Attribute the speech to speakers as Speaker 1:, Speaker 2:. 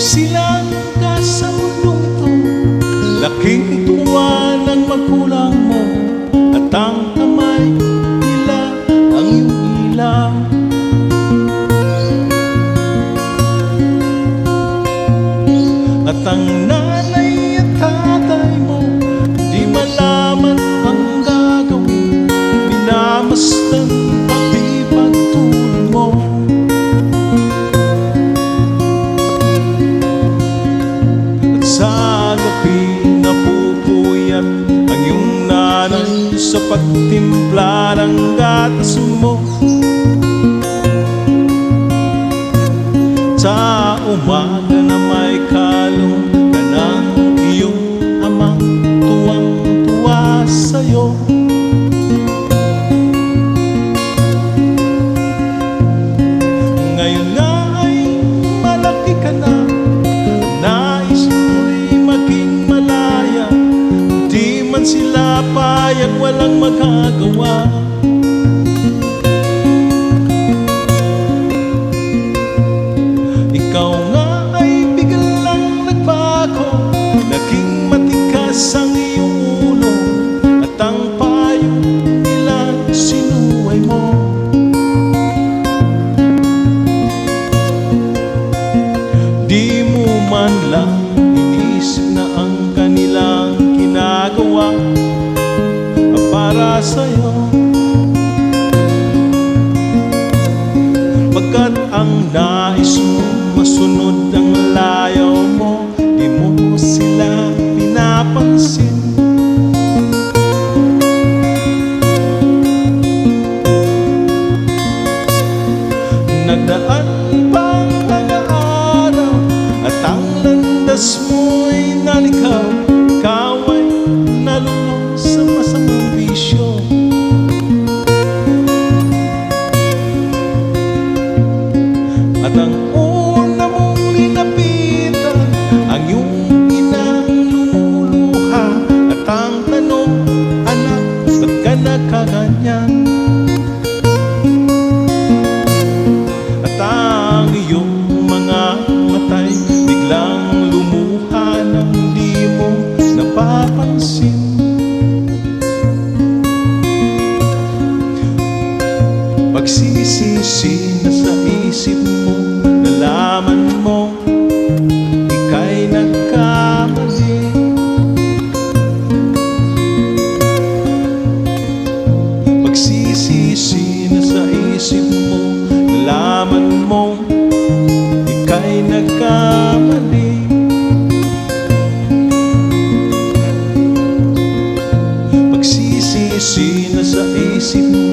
Speaker 1: Silang ka sa mundong to, laking tuwa ng magulang mo, at ang kamay nila ang iyong ilaw. At ang nanay at tatay mo, di malaman ang gagawin, minamasdan pati pagtulong mo. Sa gabi napupuyat ang iyong nanay sa pagtimpla ng gatas mo. Sa umaga na may kalong ka ng iyong amang tuwang-tuwa sa'yo. Ngayon nga ay malaki ka na, sila payag, walang magagawa. Ikaw nga ay biglang nagbago, naging matigas ang iyong ulo, at ang payo nila sinuway mo. Di mo man lang inisip na ang kanilang ginagawa para sa'yo, pagkat ang nais mo masunod ang layaw mo, di mo sila pinapansin. Nagdaan pang mga araw at ang landas mo'y nalikaw, ikaw ay nalulong sa masamang bisyo. At ang una mong linapitan, ang iyong inang lumuluha, at ang tanong, anak, ba't ka nagkaganyan? At ang iyong mga matay biglang lumuha nang di mo napapansin. Pagsisisi na sa isip mo, nalaman mo ika'y nagkamali. Pagsisisi na sa isip mo, nalaman mo ika'y nagkamali. Pagsisisi na sa isip mo,